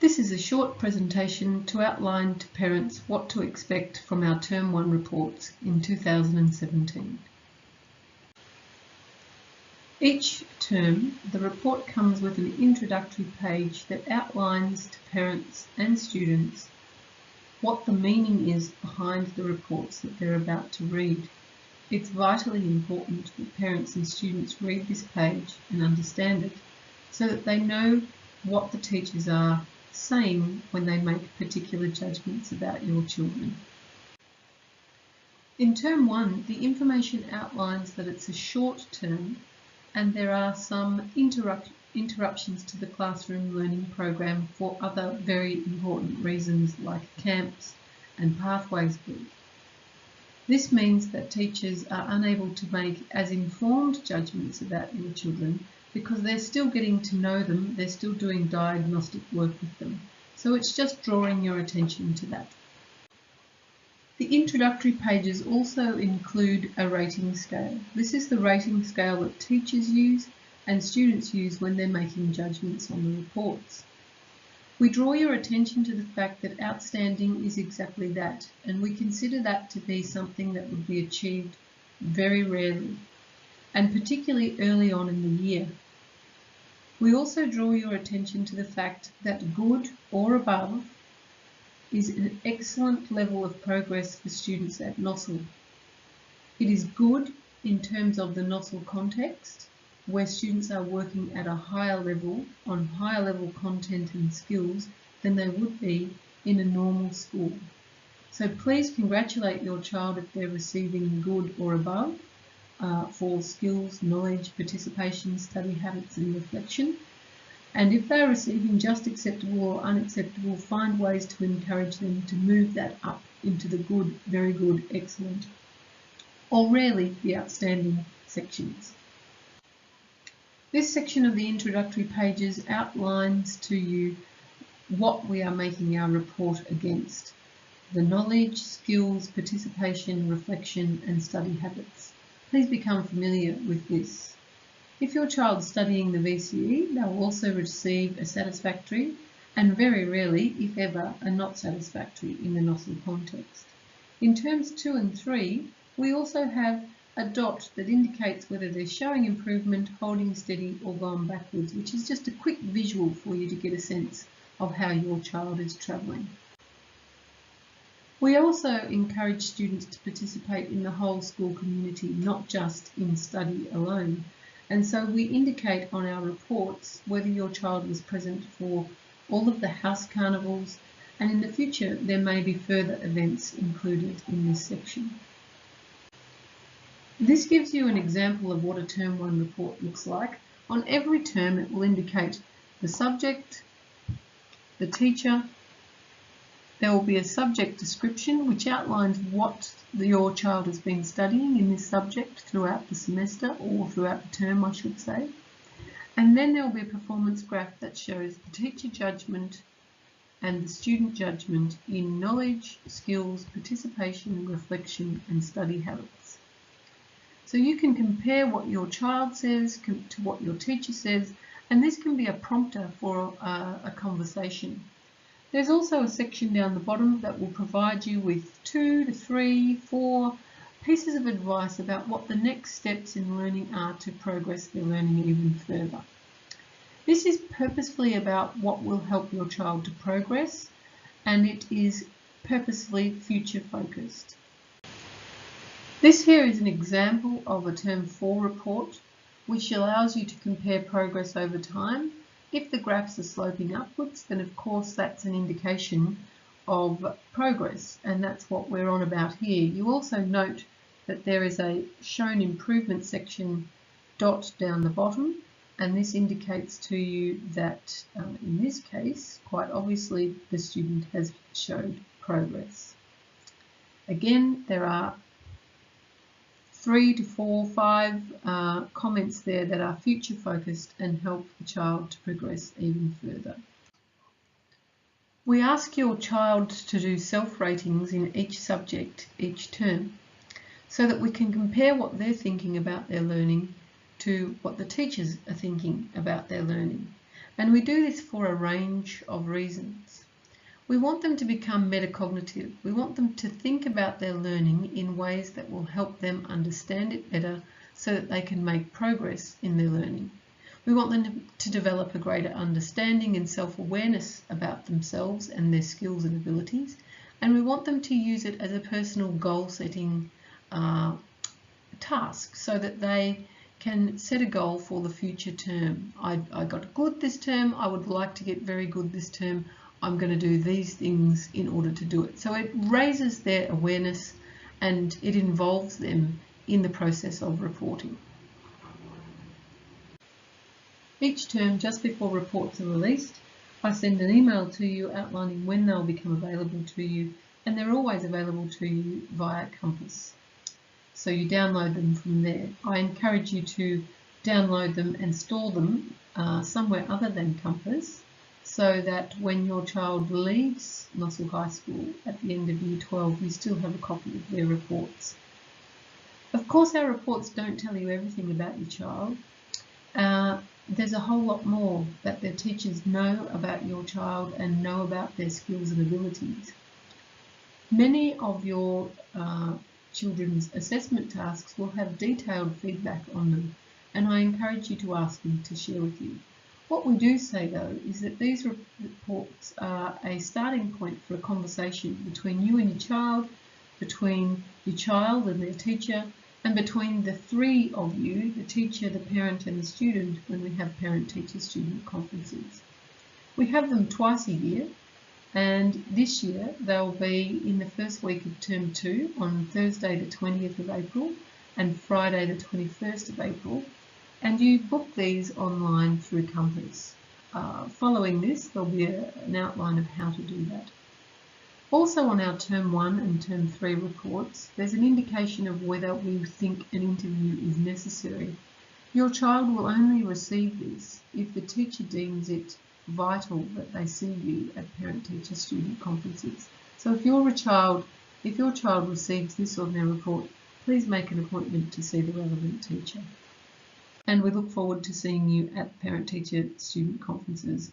This is a short presentation to outline to parents what to expect from our Term 1 reports in 2017. Each term, the report comes with an introductory page that outlines to parents and students what the meaning is behind the reports that they're about to read. It's vitally important that parents and students read this page and understand it so that they know what the teachers are saying when they make particular judgments about your children. In Term 1, the information outlines that it's a short term and there are some interruptions to the classroom learning program for other very important reasons like camps and pathways week. This means that teachers are unable to make as informed judgments about your children because they're still getting to know them, they're still doing diagnostic work with them. So it's just drawing your attention to that. The introductory pages also include a rating scale. This is the rating scale that teachers use and students use when they're making judgments on the reports. We draw your attention to the fact that outstanding is exactly that, and we consider that to be something that would be achieved very rarely, and particularly early on in the year. We also draw your attention to the fact that good or above is an excellent level of progress for students at NOSL. It is good in terms of the NOSL context, where students are working at a higher level on higher level content and skills than they would be in a normal school. So please congratulate your child if they're receiving good or above for skills, knowledge, participation, study habits and reflection. And if they're receiving just acceptable or unacceptable, find ways to encourage them to move that up into the good, very good, excellent, or rarely the outstanding sections. This section of the introductory pages outlines to you what we are making our report against: the knowledge, skills, participation, reflection and study habits. Please become familiar with this. If your child is studying the VCE, they will also receive a satisfactory and very rarely, if ever, a not satisfactory in the NOSL context. In terms 2 and 3, we also have a dot that indicates whether they're showing improvement, holding steady or gone backwards, which is just a quick visual for you to get a sense of how your child is travelling. We also encourage students to participate in the whole school community, not just in study alone. And so we indicate on our reports whether your child was present for all of the house carnivals, and in the future there may be further events included in this section. This gives you an example of what a Term 1 report looks like. On every term it will indicate the subject, the teacher. There will be a subject description which outlines what your child has been studying in this subject throughout the semester, or throughout the term I should say. And then there will be a performance graph that shows the teacher judgment and the student judgment in knowledge, skills, participation, reflection and study habits. So you can compare what your child says to what your teacher says, and this can be a prompter for a conversation. There's also a section down the bottom that will provide you with 2 to 3, 4 pieces of advice about what the next steps in learning are to progress their learning even further. This is purposefully about what will help your child to progress, and it is purposefully future focused. This here is an example of a Term 4 report, which allows you to compare progress over time. If the graphs are sloping upwards, then of course that's an indication of progress, and that's what we're on about here. You also note that there is a shown improvement section dot down the bottom, and this indicates to you that in this case, quite obviously, the student has showed progress. Again, there are 3 to 4, 5 comments there that are future focused and help the child to progress even further. We ask your child to do self-ratings in each subject each term so that we can compare what they're thinking about their learning to what the teachers are thinking about their learning. And we do this for a range of reasons. We want them to become metacognitive. We want them to think about their learning in ways that will help them understand it better so that they can make progress in their learning. We want them to develop a greater understanding and self-awareness about themselves and their skills and abilities. And we want them to use it as a personal goal-setting task so that they can set a goal for the future term. I got good this term, I would like to get very good this term, I'm going to do these things in order to do it. So it raises their awareness and it involves them in the process of reporting. Each term, just before reports are released, I send an email to you outlining when they'll become available to you, and they're always available to you via Compass. So you download them from there. I encourage you to download them and store them somewhere other than Compass, so that when your child leaves Nossal High School at the end of Year 12, you still have a copy of their reports. Of course, our reports don't tell you everything about your child. There's a whole lot more that the teachers know about your child and know about their skills and abilities. Many of your children's assessment tasks will have detailed feedback on them, and I encourage you to ask them to share with you. What we do say though is that these reports are a starting point for a conversation between you and your child, between your child and their teacher, and between the three of you, the teacher, the parent and the student, when we have parent-teacher-student conferences. We have them twice a year, and this year they'll be in the first week of Term 2 on Thursday the 20th of April and Friday the 21st of April, and you book these online through Compass. Following this, there'll be an outline of how to do that. Also on our Term 1 and Term 3 reports, there's an indication of whether we think an interview is necessary. Your child will only receive this if the teacher deems it vital that they see you at parent-teacher-student conferences. So if your child receives this on their report, please make an appointment to see the relevant teacher. And we look forward to seeing you at parent-teacher-student conferences.